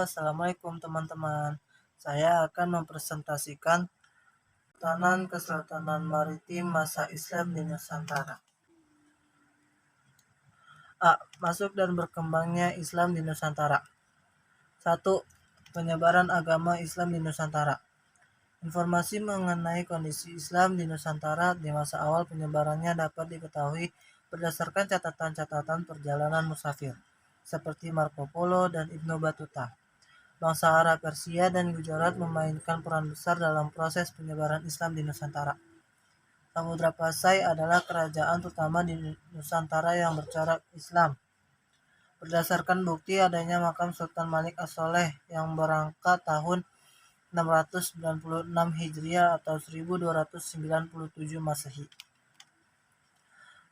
Assalamualaikum teman-teman. Saya akan mempresentasikan Kesultanan Maritim masa Islam di Nusantara. A. Masuk dan berkembangnya Islam di Nusantara. 1. Penyebaran agama Islam di Nusantara. Informasi mengenai kondisi Islam di Nusantara di masa awal penyebarannya dapat diketahui berdasarkan catatan-catatan perjalanan musafir, seperti Marco Polo dan Ibnu Battuta. Bangsa Arab, Persia, dan Gujarat memainkan peran besar dalam proses penyebaran Islam di Nusantara. Samudra Pasai adalah kerajaan utama di Nusantara yang bercorak Islam. Berdasarkan bukti adanya makam Sultan Malik As-Soleh yang berangkat tahun 696 Hijriah atau 1297 Masehi.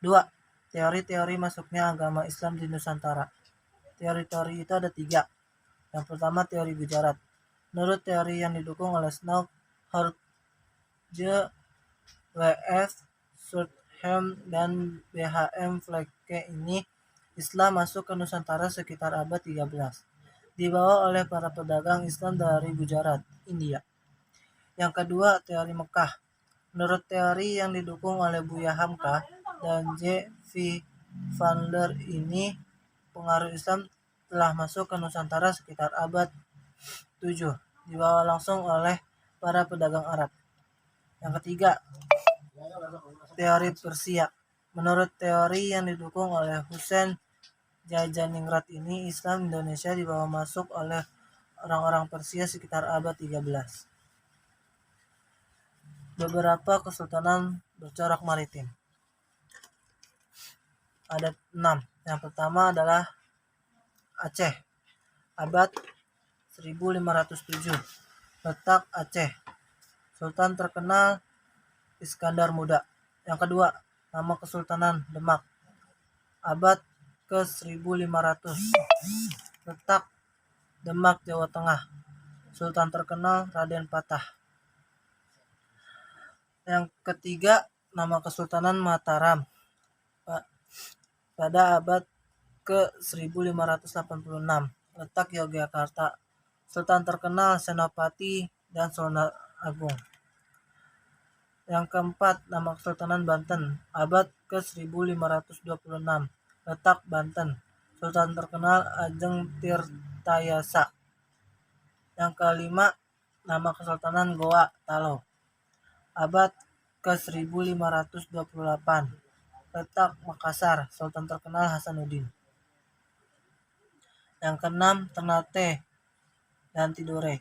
2. Teori-teori masuknya agama Islam di Nusantara. Teori-teori itu ada 3. Yang pertama, teori Gujarat. Menurut teori yang didukung oleh Snow, Horje, W.F. Surtham, dan B.H.M. Flekke ini, Islam masuk ke Nusantara sekitar abad 13. Dibawa oleh para pedagang Islam dari Gujarat, India. Yang kedua, teori Mekah. Menurut teori yang didukung oleh Buya Hamka dan J. V. Vander ini, pengaruh Islam telah masuk ke Nusantara sekitar abad 7, dibawa langsung oleh para pedagang Arab. Yang ketiga, teori Persia. Menurut teori yang didukung oleh Husain Jajaningrat ini, Islam Indonesia dibawa masuk oleh orang-orang Persia sekitar abad 13. Beberapa kesultanan bercorak maritim. Ada 6. Yang pertama adalah Aceh, abad 1507. Letak Aceh. Sultan terkenal Iskandar Muda. Yang kedua, nama Kesultanan Demak, abad ke-1500. Letak Demak, Jawa Tengah. Sultan terkenal Raden Patah. Yang ketiga, nama Kesultanan Mataram, pada abad ke-1586. Letak Yogyakarta. Sultan terkenal Senopati dan Sultan Agung. Yang keempat, nama Kesultanan Banten, abad ke-1526. Letak Banten. Sultan terkenal Ajeng Tirtayasa. Yang kelima, nama Kesultanan Goa Talo, abad ke-1528. Letak Makassar. Sultan terkenal Hasanuddin. Yang keenam, Ternate dan Tidore.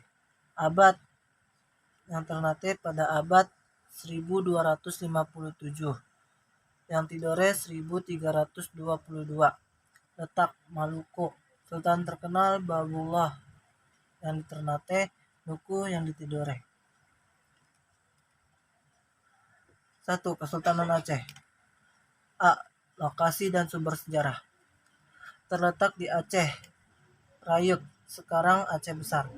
Ternate pada abad 1257. Yang Tidore 1322. Letak Maluku. Sultan terkenal Babullah yang di Ternate, Nuku yang di Tidore. 1. Kesultanan Aceh. A. Lokasi dan sumber sejarah. Terletak di Aceh Rayuk, sekarang Aceh Besar.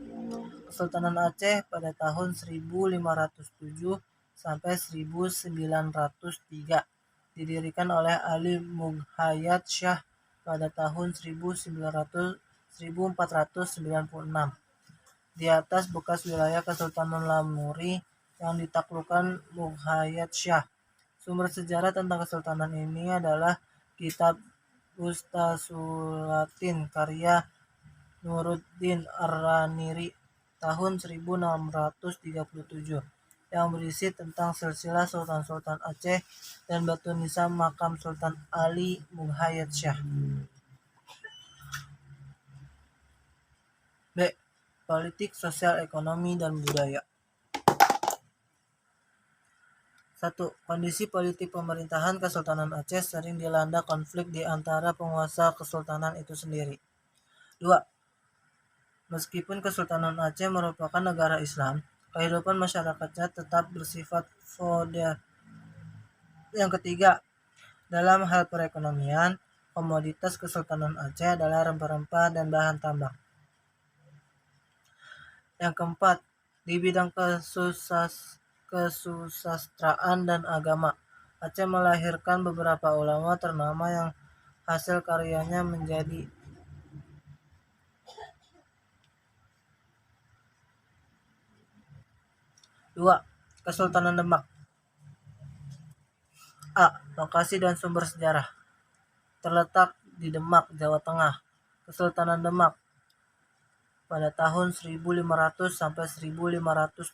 Kesultanan Aceh pada tahun 1507 sampai 1903 didirikan oleh Ali Mughayat Shah pada tahun 1496 di atas bekas wilayah Kesultanan Lamuri yang ditaklukkan Mughayat Shah. Sumber sejarah tentang kesultanan ini adalah kitab Ustasulatin karya Nuruddin Ar-Raniri tahun 1637 yang berisi tentang silsilah Sultan-Sultan Aceh dan batu nisan makam Sultan Ali Mughayat Shah. B. Politik, sosial, ekonomi, dan budaya. 1. Kondisi politik pemerintahan Kesultanan Aceh sering dilanda konflik di antara penguasa kesultanan itu sendiri. 2. Meskipun Kesultanan Aceh merupakan negara Islam, kehidupan masyarakatnya tetap bersifat feodal. Yang ketiga, dalam hal perekonomian, komoditas Kesultanan Aceh adalah rempah-rempah dan bahan tambang. Yang keempat, di bidang kesusastraan dan agama, Aceh melahirkan beberapa ulama ternama yang hasil karyanya menjadi 2. Kesultanan Demak. A. Lokasi dan sumber sejarah. Terletak di Demak, Jawa Tengah. Kesultanan Demak pada tahun 1500 sampai 1568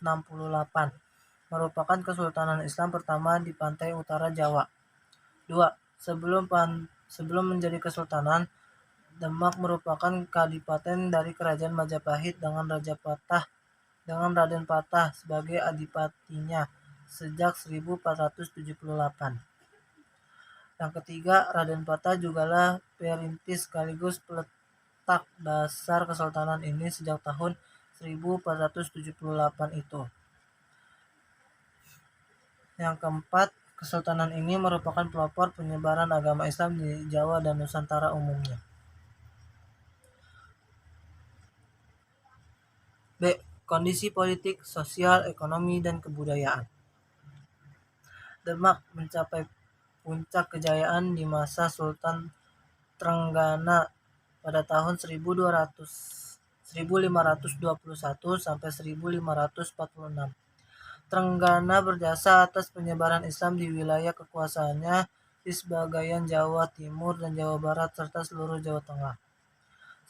merupakan kesultanan Islam pertama di pantai utara Jawa. 2. Sebelum menjadi kesultanan, Demak merupakan kadipaten dari kerajaan Majapahit dengan Raden Patah sebagai adipatinya sejak 1478. Yang ketiga, Raden Patah jugalah perintis sekaligus peletak dasar kesultanan ini sejak tahun 1478 itu. Yang keempat, kesultanan ini merupakan pelopor penyebaran agama Islam di Jawa dan Nusantara umumnya. B. Kondisi politik, sosial, ekonomi, dan kebudayaan. Demak mencapai puncak kejayaan di masa Sultan Trenggana pada tahun 1521 sampai 1546. Trenggana berjasa atas penyebaran Islam di wilayah kekuasaannya di sebagian Jawa Timur dan Jawa Barat serta seluruh Jawa Tengah.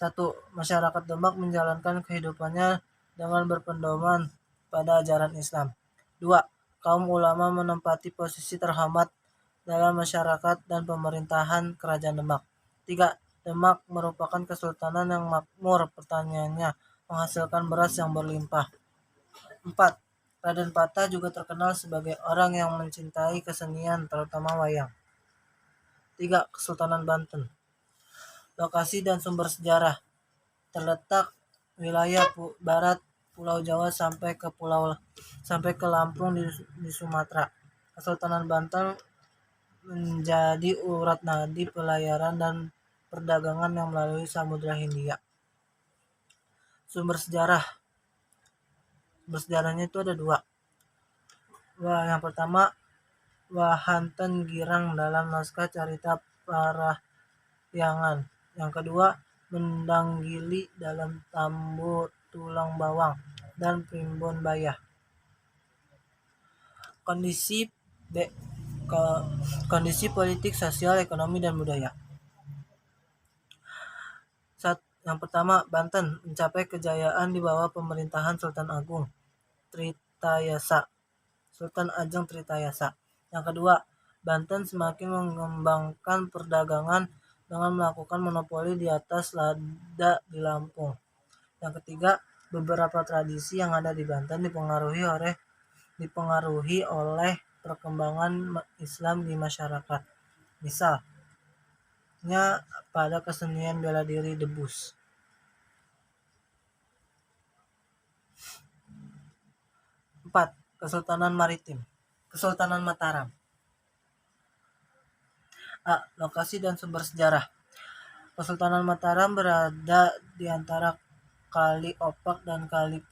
1. Masyarakat Demak menjalankan kehidupannya dengan berpedoman pada ajaran Islam. 2. Kaum ulama menempati posisi terhormat dalam masyarakat dan pemerintahan Kerajaan Demak. 3. Demak merupakan kesultanan yang makmur, pertaniannya menghasilkan beras yang berlimpah. 4. Raden Patah juga terkenal sebagai orang yang mencintai kesenian, terutama wayang. 3. Kesultanan Banten. Lokasi dan sumber sejarah. Terletak wilayah barat Pulau Jawa sampai ke Lampung di Sumatera. Kesultanan Banten menjadi urat nadi pelayaran dan perdagangan yang melalui Samudra Hindia. Sumber sejarahnya itu ada 2. Yang pertama, Wahanten Girang dalam naskah Carita Parahyangan. Yang kedua, Mendanggili dalam Tambu Tulang Bawang dan Primbon Bayah. Kondisi politik, sosial, ekonomi, dan budaya. Yang pertama, Banten mencapai kejayaan di bawah pemerintahan Sultan Agung Tritayasa. Sultan Ajeng Tritayasa. Yang kedua, Banten semakin mengembangkan perdagangan dengan melakukan monopoli di atas lada di Lampung. Yang ketiga, beberapa tradisi yang ada di Banten dipengaruhi oleh perkembangan Islam di masyarakat. Misalnya pada kesenian bela diri Debus. 4. Kesultanan Maritim. Kesultanan Mataram. A. Lokasi dan sumber sejarah. Kesultanan Mataram berada di antara Kali Opak dan Kali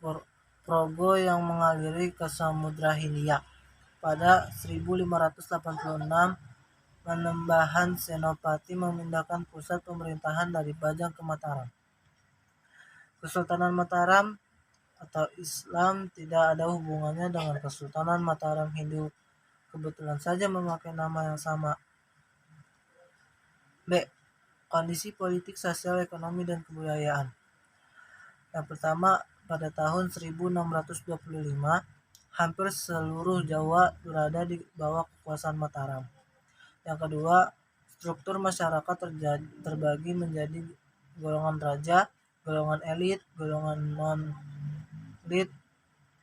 Progo yang mengaliri ke Samudra Hindia. Pada 1586, Panembahan Senopati memindahkan pusat pemerintahan dari Bajang ke Mataram. Kesultanan Mataram atau Islam tidak ada hubungannya dengan Kesultanan Mataram Hindu, kebetulan saja memakai nama yang sama. B. Kondisi politik, sosial, ekonomi, dan kebudayaan. Yang pertama, pada tahun 1625, hampir seluruh Jawa berada di bawah kekuasaan Mataram. Yang kedua, struktur masyarakat terbagi menjadi golongan raja, golongan elit, golongan non-elit,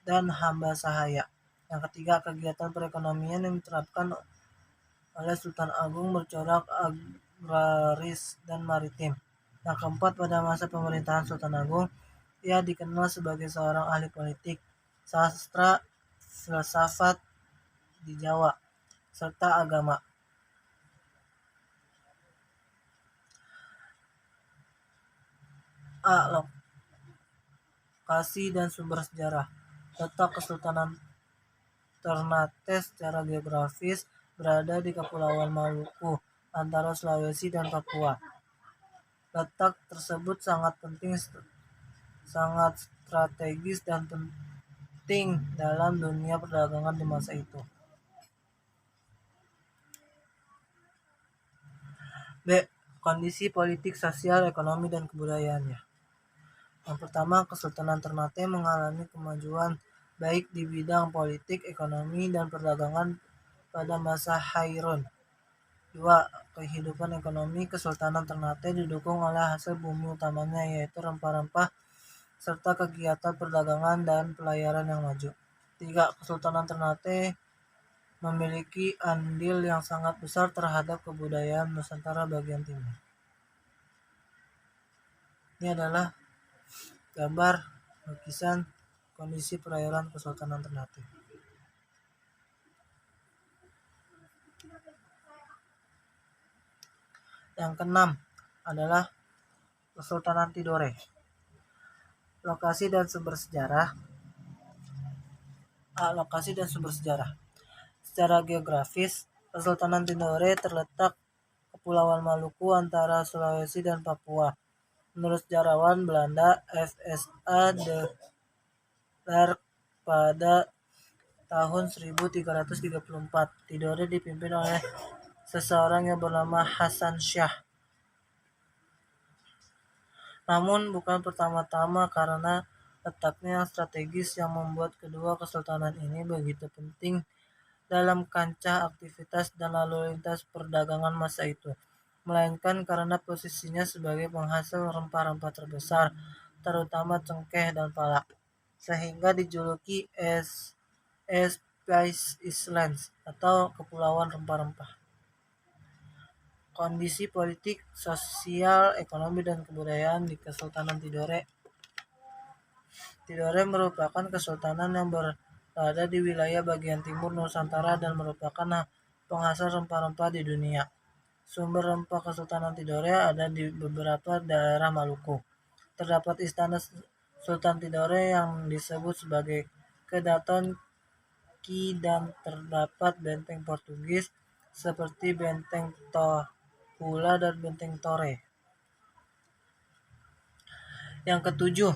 dan hamba sahaya. Yang ketiga, kegiatan perekonomian yang diterapkan oleh Sultan Agung bercorak agraris dan maritim. Yang keempat, pada masa pemerintahan Sultan Agung, ia dikenal sebagai seorang ahli politik, sastra, filsafat di Jawa, serta agama. A. Lokasi dan sumber sejarah. Letak Kesultanan Ternate secara geografis berada di Kepulauan Maluku antara Sulawesi dan Papua. Letak tersebut sangat strategis dan penting dalam dunia perdagangan di masa itu. B. Kondisi politik, sosial, ekonomi, dan kebudayaannya. Yang pertama, Kesultanan Ternate mengalami kemajuan baik di bidang politik, ekonomi, dan perdagangan pada masa Hairun. 2. Kehidupan ekonomi Kesultanan Ternate didukung oleh hasil bumi utamanya yaitu rempah-rempah serta kegiatan perdagangan dan pelayaran yang maju. 3. Kesultanan Ternate memiliki andil yang sangat besar terhadap kebudayaan Nusantara bagian timur. Ini adalah gambar lukisan kondisi perairan Kesultanan Ternate. Yang keenam adalah Kesultanan Tidore. Lokasi dan sumber sejarah. Lokasi dan sumber sejarah. Secara geografis, Kesultanan Tidore terletak Kepulauan Maluku antara Sulawesi dan Papua. Menurut sejarawan Belanda F.S.A. de Klerk pada tahun 1334, Tidore dipimpin oleh seseorang yang bernama Hasan Shah. Namun bukan pertama-tama karena letaknya yang strategis yang membuat kedua kesultanan ini begitu penting dalam kancah aktivitas dan lalu lintas perdagangan masa itu, melainkan karena posisinya sebagai penghasil rempah-rempah terbesar, terutama cengkeh dan palak, sehingga dijuluki Spice Islands atau Kepulauan Rempah-Rempah. Kondisi politik, sosial, ekonomi, dan kebudayaan di Kesultanan Tidore. Tidore merupakan kesultanan yang berada di wilayah bagian timur Nusantara dan merupakan penghasil rempah-rempah di dunia. Sumber rempah Kesultanan Tidore ada di beberapa daerah Maluku. Terdapat istana Sultan Tidore yang disebut sebagai Kedaton Ki dan terdapat benteng Portugis seperti Benteng Tohula dan Benteng Torre. Yang ketujuh,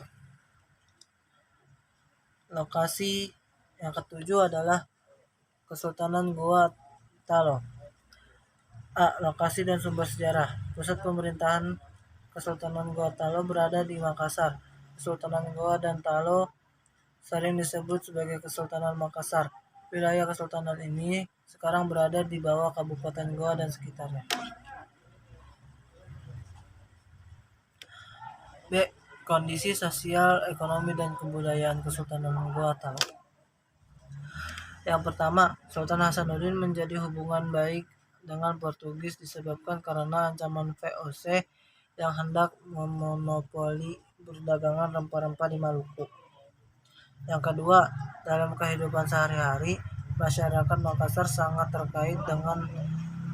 lokasi yang ketujuh adalah Kesultanan Goa Talo. Lokasi dan sumber sejarah. Pusat pemerintahan Kesultanan Goa Talo berada di Makassar. Kesultanan Goa dan Talo sering disebut sebagai Kesultanan Makassar. Wilayah kesultanan ini sekarang berada di bawah Kabupaten Goa dan sekitarnya. B. Kondisi sosial, ekonomi, dan kebudayaan Kesultanan Goa Talo. Yang pertama, Sultan Hasanuddin menjadi hubungan baik dengan Portugis disebabkan karena ancaman VOC yang hendak memonopoli perdagangan rempah-rempah di Maluku. Yang kedua, dalam kehidupan sehari-hari, masyarakat Makassar sangat terkait dengan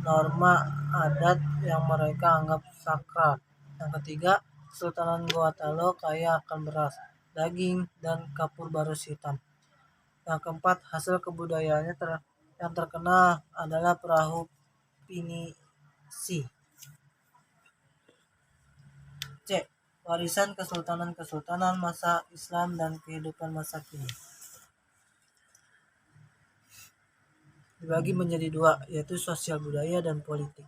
norma adat yang mereka anggap sakral. Yang ketiga, Kesultanan Goa Talo kaya akan beras, daging, dan kapur barus hitam. Yang keempat, hasil kebudayaannya yang terkenal adalah perahu pinisi. C. Warisan kesultanan-kesultanan masa Islam dan kehidupan masa kini. Dibagi menjadi dua, yaitu sosial budaya dan politik.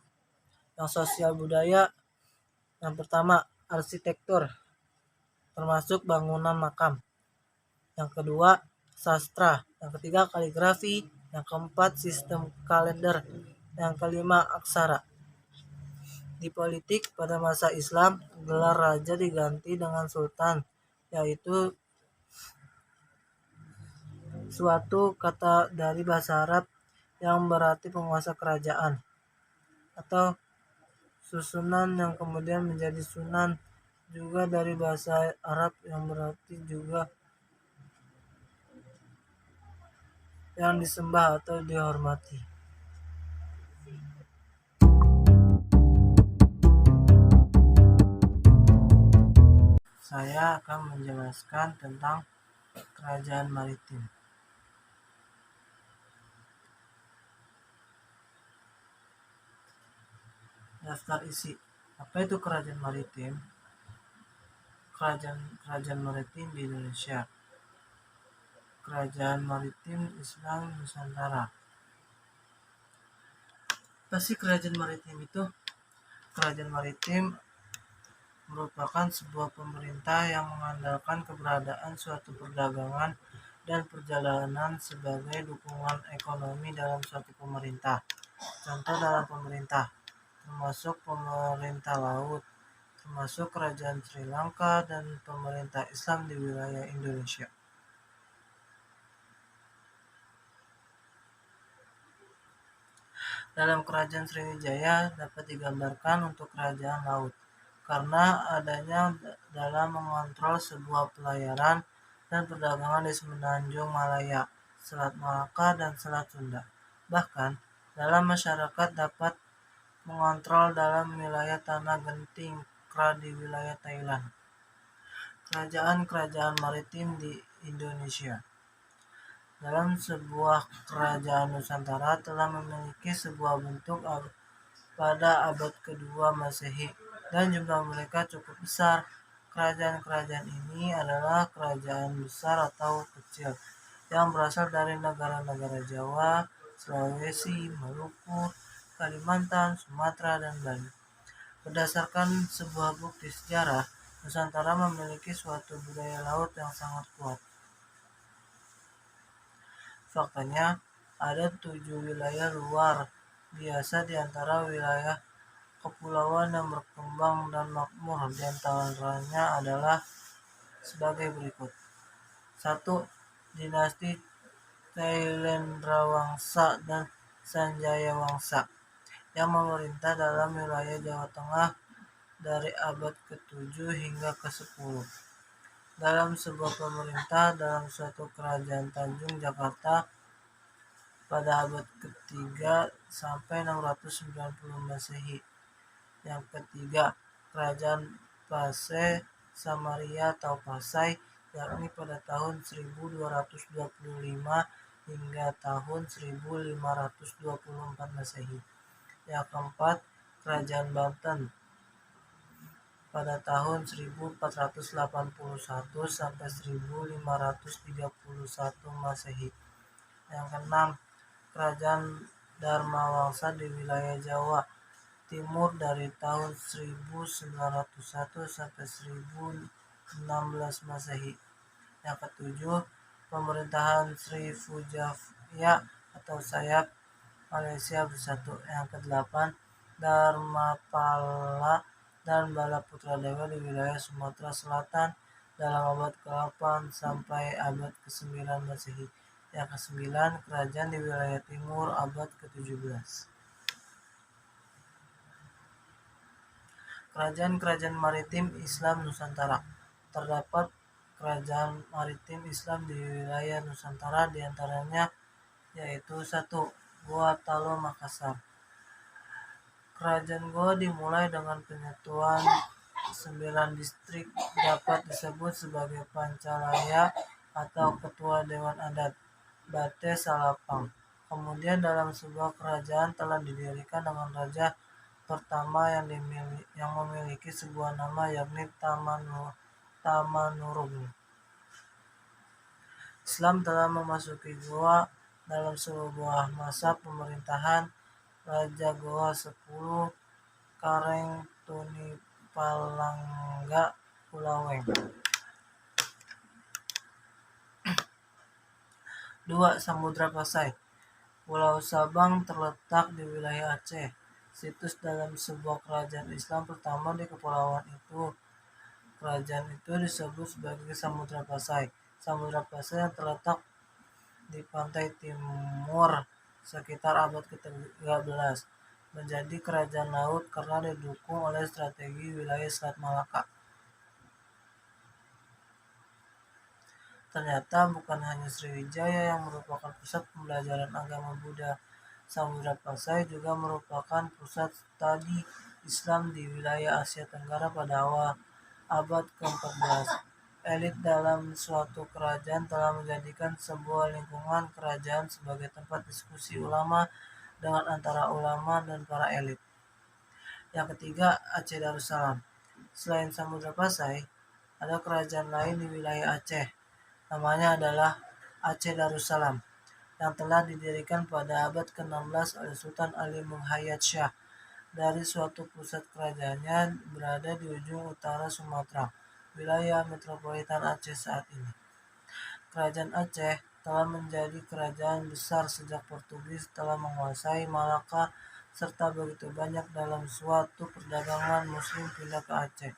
Yang sosial budaya, yang pertama, arsitektur, termasuk bangunan makam. Yang kedua, sastra. Yang ketiga, kaligrafi. Yang keempat, sistem kalender. Yang kelima, aksara. Di politik, pada masa Islam, gelar raja diganti dengan sultan, yaitu suatu kata dari bahasa Arab yang berarti penguasa kerajaan, atau susunan yang kemudian menjadi sunan, juga dari bahasa Arab yang berarti juga yang disembah atau dihormati. Saya akan menjelaskan tentang kerajaan maritim. Daftar isi. Apa itu kerajaan maritim? Kerajaan maritim di Indonesia. Kerajaan Maritim Islam Nusantara. Apa sih kerajaan maritim itu? Kerajaan maritim merupakan sebuah pemerintah yang mengandalkan keberadaan suatu perdagangan dan perjalanan sebagai dukungan ekonomi dalam suatu pemerintah. Contoh dalam pemerintah, termasuk pemerintah laut, termasuk kerajaan Sri Lanka dan pemerintah Islam di wilayah Indonesia. Dalam kerajaan Sriwijaya dapat digambarkan untuk kerajaan laut, karena adanya dalam mengontrol sebuah pelayaran dan perdagangan di Semenanjung Malaya, Selat Malaka, dan Selat Sunda. Bahkan, dalam masyarakat dapat mengontrol dalam wilayah Tanah Genting Kra di wilayah Thailand. Kerajaan-kerajaan maritim di Indonesia. Dalam sebuah kerajaan Nusantara telah memiliki sebuah bentuk pada abad kedua Masehi dan jumlah mereka cukup besar. Kerajaan-kerajaan ini adalah kerajaan besar atau kecil yang berasal dari negara-negara Jawa, Sulawesi, Maluku, Kalimantan, Sumatera, dan Bali. Berdasarkan sebuah bukti sejarah, Nusantara memiliki suatu budaya laut yang sangat kuat. Faktanya, ada 7 wilayah luar biasa di antara wilayah kepulauan yang berkembang dan makmur. Di antaranya adalah sebagai berikut. 1. Dinasti Cailendrawangsa dan Sanjayawangsa yang memerintah dalam wilayah Jawa Tengah dari abad ke-7 hingga ke-10. Dalam sebuah pemerintah dalam suatu kerajaan Tanjung Jakarta pada abad ke-3 sampai 690 Masehi. Yang ketiga, kerajaan Pase Samaria atau Pasai, yakni pada tahun 1225 hingga tahun 1524 Masehi. Yang keempat, kerajaan Banten pada tahun 1481 sampai 1531 Masehi. Yang keenam, kerajaan Dharmawangsa di wilayah Jawa Timur dari tahun 1901 sampai 1016 Masehi. Yang ketujuh, pemerintahan Srivijaya atau Sayap Malaysia Bersatu. Yang kedelapan, Dharmapala dan Balaputradewa di wilayah Sumatera Selatan dalam abad ke-8 sampai abad ke-9 Masehi. Yang ke-9, kerajaan di wilayah timur abad ke-17. Kerajaan-kerajaan maritim Islam Nusantara. Terdapat kerajaan maritim Islam di wilayah Nusantara, diantaranya yaitu 1. Goa Talo Makassar. Kerajaan Goa dimulai dengan penyatuan 9 distrik, dapat disebut sebagai Pancalaya atau Ketua Dewan Adat, Bate Salapang. Kemudian dalam sebuah kerajaan telah didirikan dengan raja pertama yang memiliki sebuah nama, yakni Tamanurung. Islam telah memasuki Goa dalam sebuah masa pemerintahan Raja Goa 10 Kareng Tunipalangga Kulaweng. 2. Samudra Pasai. Pulau Sabang terletak di wilayah Aceh. Situs dalam sebuah kerajaan Islam pertama di kepulauan itu. Kerajaan itu disebut sebagai Samudra Pasai. Samudra Pasai yang terletak di pantai timur sekitar abad ke-13 menjadi kerajaan laut karena didukung oleh strategi wilayah Selat Malaka. Ternyata bukan hanya Sriwijaya yang merupakan pusat pembelajaran agama Buddha. Samudra Pasai juga merupakan pusat studi Islam di wilayah Asia Tenggara pada awal abad ke-14. Elit dalam suatu kerajaan telah menjadikan sebuah lingkungan kerajaan sebagai tempat diskusi ulama dengan antara ulama dan para elit. Yang ketiga, Aceh Darussalam. Selain Samudra Pasai, ada kerajaan lain di wilayah Aceh. Namanya adalah Aceh Darussalam yang telah didirikan pada abad ke-16 oleh Sultan Ali Muhayyad Shah. Dari suatu pusat kerajaannya berada di ujung utara Sumatera, wilayah metropolitan Aceh saat ini. Kerajaan Aceh telah menjadi kerajaan besar sejak Portugis telah menguasai Malaka, serta begitu banyak dalam suatu perdagangan Muslim pindah ke Aceh.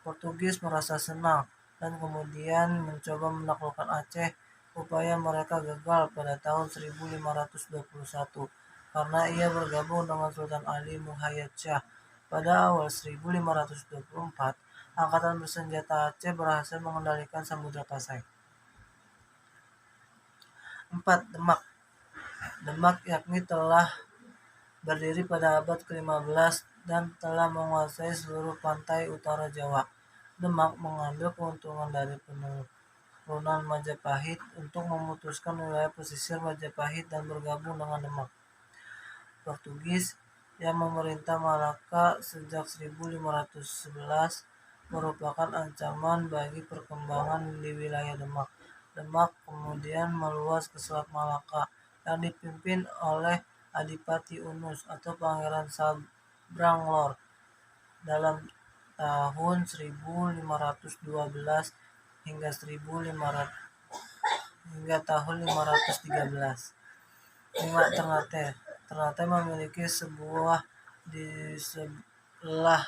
Portugis merasa senang dan kemudian mencoba menaklukkan Aceh. Upaya mereka gagal pada tahun 1521 karena ia bergabung dengan Sultan Ali Muhayyad Shah. Pada awal 1524, Angkatan Bersenjata Aceh berhasil mengendalikan Samudra Pasai. 4. Demak. Demak yakni telah berdiri pada abad ke-15 dan telah menguasai seluruh pantai utara Jawa. Demak mengambil keuntungan dari penurunan Majapahit untuk memutuskan wilayah pesisir Majapahit dan bergabung dengan Demak. Portugis yang memerintah Malaka sejak 1511 merupakan ancaman bagi perkembangan di wilayah Demak. Demak kemudian meluas ke Selat Malaka yang dipimpin oleh Adipati Unus atau Pangeran Sabranglor dalam tahun 1512 hingga tahun 513. 5. Ternate. Ternate memiliki sebuah di sebelah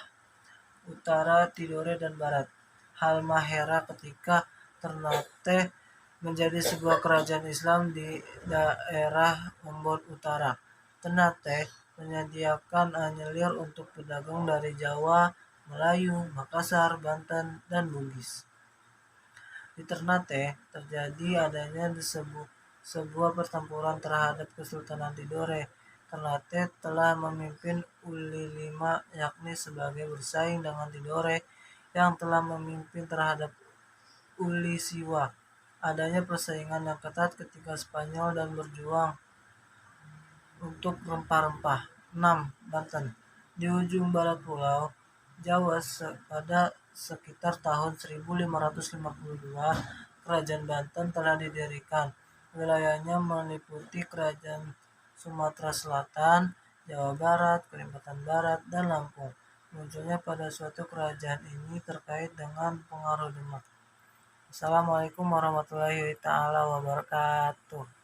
utara Tidore dan barat. Halmahera ketika Ternate menjadi sebuah kerajaan Islam di daerah Ambon Utara. Ternate menyediakan anyelir untuk pedagang dari Jawa, Melayu, Makassar, Banten, dan Bugis. Di Ternate terjadi adanya sebuah pertempuran terhadap Kesultanan Tidore. Ternate telah memimpin Uli V yakni sebagai bersaing dengan Tidore yang telah memimpin terhadap Uli Siwa. Adanya persaingan yang ketat ketika Spanyol dan berjuang untuk rempah-rempah. 6. Banten. Di ujung barat pulau Jawa pada sekitar tahun 1552, Kerajaan Banten telah didirikan. Wilayahnya meliputi Kerajaan Sumatera Selatan, Jawa Barat, Kalimantan Barat, dan Lampung. Munculnya pada suatu kerajaan ini terkait dengan pengaruh Demak. Assalamualaikum warahmatullahi wabarakatuh.